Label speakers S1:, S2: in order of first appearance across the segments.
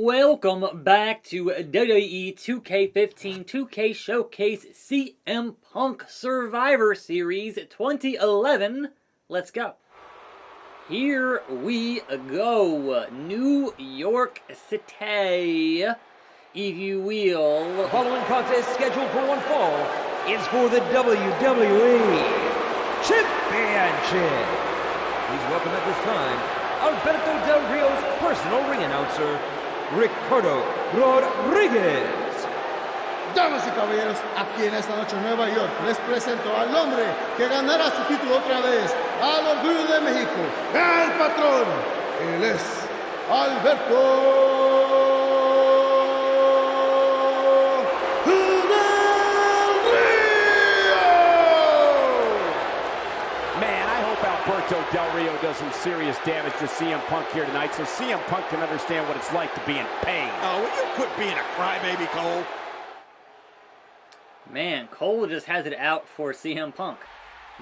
S1: Welcome back to WWE 2K15 2K Showcase CM Punk Survivor Series 2011. Let's go. Here we go. New York City, if you will.
S2: The following contest scheduled for one fall is for the WWE Championship. Please welcome at this time Alberto Del Rio's personal ring announcer, Ricardo Rodriguez.
S3: Damas y caballeros, aquí en esta noche en Nueva York les presento al hombre que ganará su título otra vez, al Orgullo de México, el patrón. Él es Alberto Del Rio.
S4: Man, I hope Alberto Del Rio does some serious damage to CM Punk here tonight so CM Punk can understand what it's like to be in pain.
S5: Oh, will you quit being a crybaby, Cole?
S1: Man, Cole just has it out for CM Punk.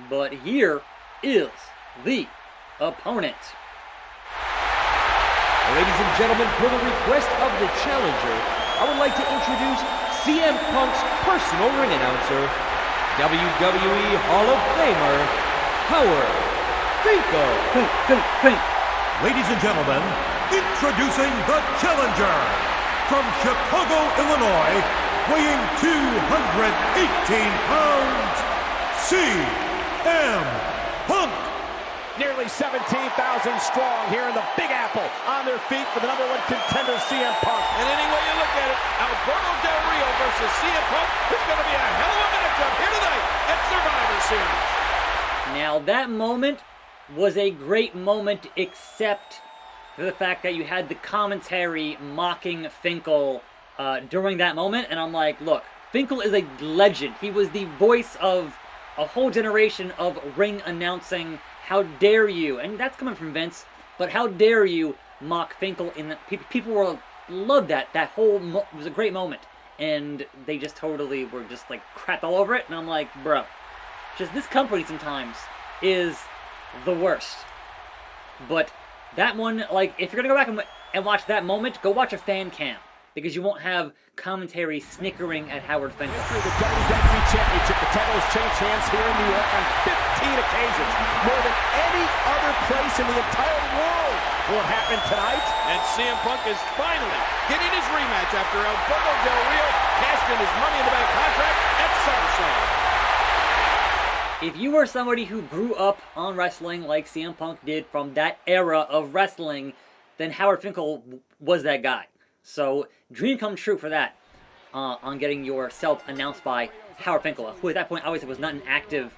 S1: But here is the opponent.
S2: Ladies and gentlemen, per the request of the challenger, I would like to introduce CM Punk's personal ring announcer, WWE Hall of Famer, Howard Finkel.
S6: Ladies and gentlemen, introducing the challenger from Chicago, Illinois, weighing 218 pounds, CM Punk.
S4: Nearly 17,000 strong here in the Big Apple on their feet for the #1 contender CM Punk.
S5: And any way you look at it, Alberto Del Rio versus CM Punk is going to be a hell of a matchup here tonight at Survivor Series.
S1: Now that moment was a great moment, except for the fact that you had the commentary mocking Finkel during that moment, and I'm like, look, Finkel is a legend. He was the voice of a whole generation of ring announcing. How dare you? And that's coming from Vince, but how dare you mock Finkel? People were loved that. That whole it was a great moment, and they just totally were just like crapped all over it. And I'm like, bro, just this company sometimes is the worst. But that one, like, if you're gonna go back and watch that moment, go watch a fan cam, because you won't have commentary snickering at Howard Finkel.
S4: After the WWE Championship, the titles changed hands here in New York on 15 occasions, more than any other place in the entire world. Will it happen tonight?
S5: And CM Punk is finally getting his rematch after Alberto Del Rio cashed in his Money in the Bank contract at SummerSlam.
S1: If you are somebody who grew up on wrestling like CM Punk did from that era of wrestling, then Howard Finkel was that guy. So, dream come true for that, on getting yourself announced by Howard Finkel, who at that point obviously was not an active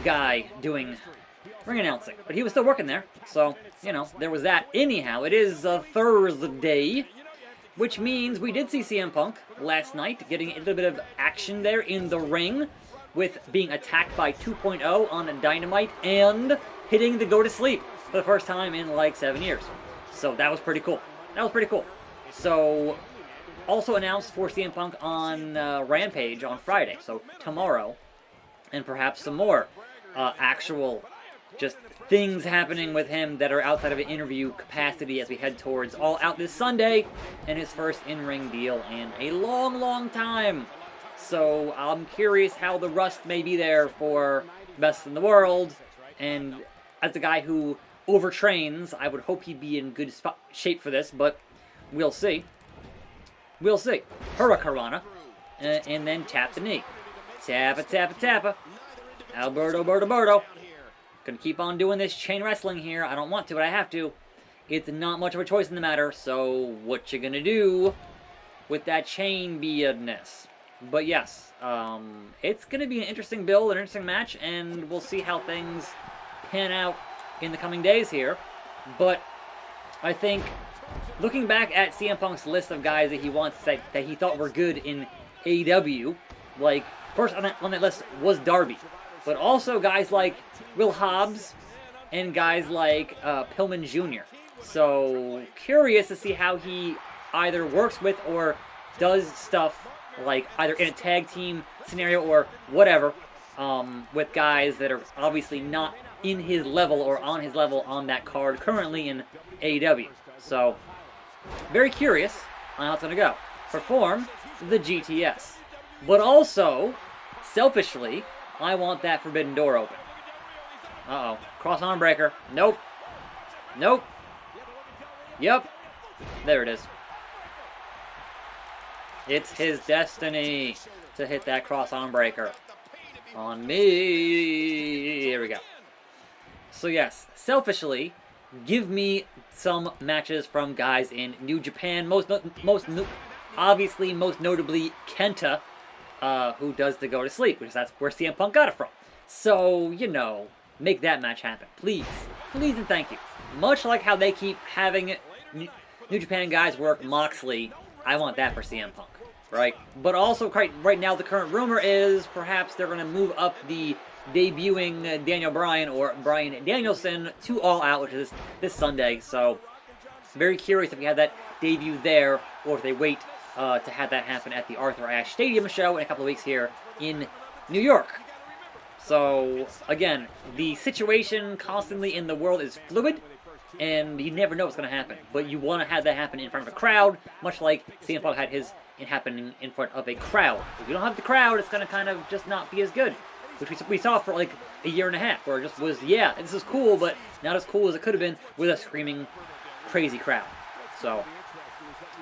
S1: guy doing ring announcing. But he was still working there, so, you know, there was that. Anyhow, it is Thursday, which means we did see CM Punk last night, getting a little bit of action there in the ring, with being attacked by 2.0 on a Dynamite, and hitting the go to sleep for the first time in like 7 years. So that was pretty cool. That was pretty cool. So, also announced for CM Punk on Rampage on Friday, so tomorrow, and perhaps some more actual just things happening with him that are outside of an interview capacity as we head towards All Out this Sunday, and his first in-ring deal in a long, long time. So, I'm curious how the rust may be there for Best in the World, and as a guy who overtrains, I would hope he'd be in good shape for this, but we'll see. We'll see. Hurricanrana. And then tap the knee. Tappa, tappa, tappa. Alberto. Gonna keep on doing this chain wrestling here. I don't want to, but I have to. It's not much of a choice in the matter, so what you gonna do with that chain beardness? But yes, it's gonna be an interesting build, an interesting match, and we'll see how things pan out in the coming days here. But I think, looking back at CM Punk's list of guys that he wants that he thought were good in AEW, like, first on that list was Darby, but also guys like Will Hobbs and guys like Pillman Jr. So, curious to see how he either works with or does stuff, like either in a tag team scenario or whatever, with guys that are obviously not in his level or on his level on that card currently in AEW. So, very curious on how it's going to go. Perform the GTS. But also, selfishly, I want that Forbidden Door open. Uh-oh. Cross arm breaker. Nope. Nope. Yep. There it is. It's his destiny to hit that cross arm breaker on me. Here we go. So yes, selfishly, give me some matches from guys in New Japan. Obviously, most notably, Kenta, who does the go to sleep, which that's where CM Punk got it from. So, you know, make that match happen. Please. Please and thank you. Much like how they keep having New Japan guys work Moxley, I want that for CM Punk, right? But also, right now, the current rumor is perhaps they're going to move up the debuting Daniel Bryan or Bryan Danielson to All Out, which is this Sunday. So, very curious if we have that debut there, or if they wait to have that happen at the Arthur Ashe Stadium show in a couple of weeks here in New York. So, again, the situation constantly in the world is fluid, and you never know what's going to happen. But you want to have that happen in front of a crowd, much like CM Punk had his happening in front of a crowd. If you don't have the crowd, it's going to kind of just not be as good. Which we saw for like a year and a half, where it just was, yeah, this is cool, but not as cool as it could have been with a screaming, crazy crowd. So,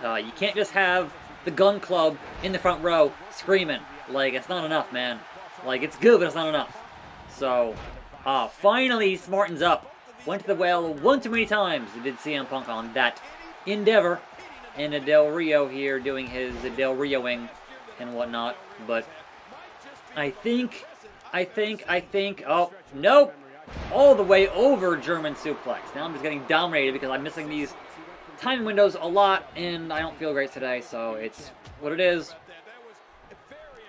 S1: you can't just have the Gun Club in the front row screaming. Like, it's not enough, man. Like, it's good, but it's not enough. So, finally he smartens up. Went to the well one too many times. He did CM Punk on that endeavor. And Del Rio here doing his Del Rioing and whatnot. But I think, oh, nope. All the way over German suplex. Now I'm just getting dominated because I'm missing these timing windows a lot, and I don't feel great today, so it's what it is.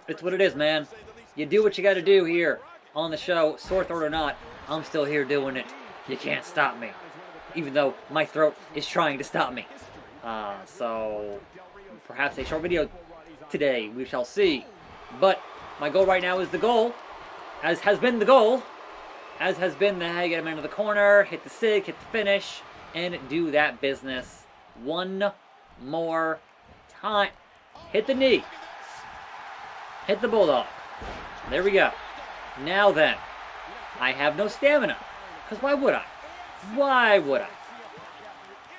S1: It's what it is, man. You do what you gotta do here on the show, sore throat or not. I'm still here doing it. You can't stop me. Even though my throat is trying to stop me. So, perhaps a short video today, we shall see. But my goal right now is the goal, as has been the goal, as has been the how you get him into the corner, hit the sig, hit the finish, and do that business one more time. Hit the knee. Hit the bulldog. There we go. Now then, I have no stamina, because why would I? Why would I?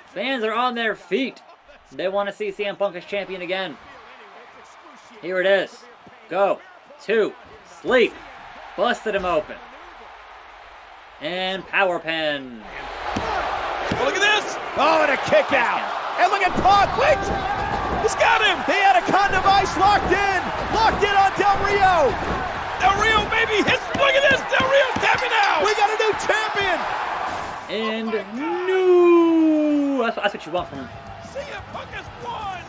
S1: Fans are on their feet. They want to see CM Punk as champion again. Here it is. Go to sleep. Busted him open. And power pen.
S4: Well, look at this. Oh, and a kick out. And look at Punk. Wait. He's got him. He had a con device locked in. Locked in on Del Rio. Del Rio maybe hits. Look at this. Del Rio tapping out. We got a new champion.
S1: And new. That's what you want from him.
S4: CM Punk has won.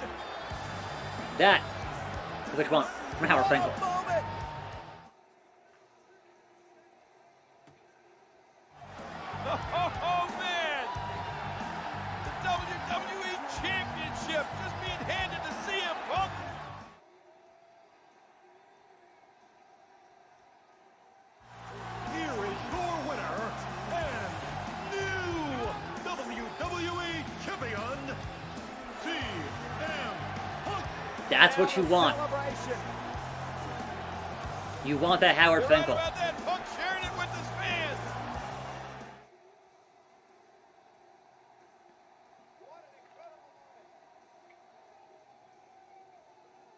S1: That is what you want from Howard Finkel.
S4: Oh, man! The WWE Championship just being handed to CM Punk.
S6: Here is your winner and new WWE Champion, CM Punk.
S1: That's what you want. You want that Howard Finkel.
S4: About that, Punk sharing it with his fans.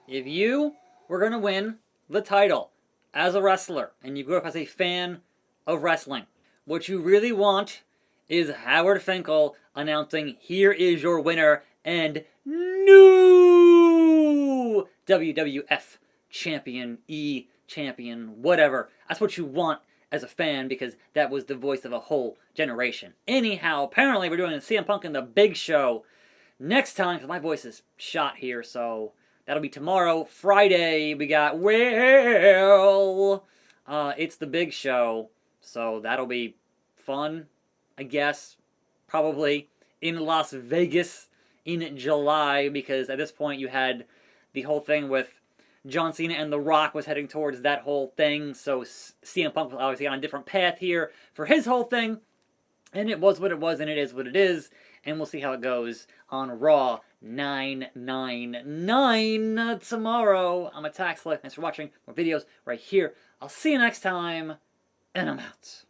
S1: If you were going to win the title as a wrestler, and you grew up as a fan of wrestling, what you really want is Howard Finkel announcing, here is your winner and new WWF champion, champion, whatever. That's what you want as a fan, because that was the voice of a whole generation. Anyhow, apparently we're doing CM Punk in the Big Show next time, because my voice is shot here, so that'll be tomorrow. Friday, we got, it's the Big Show, so that'll be fun, I guess, probably, in Las Vegas in July, because at this point you had the whole thing with John Cena and The Rock was heading towards that whole thing, so CM Punk was obviously on a different path here for his whole thing, and it was what it was, and it is what it is, and we'll see how it goes on Raw 999 tomorrow. I'm attackslug. Thanks for watching. More videos right here. I'll see you next time, and I'm out.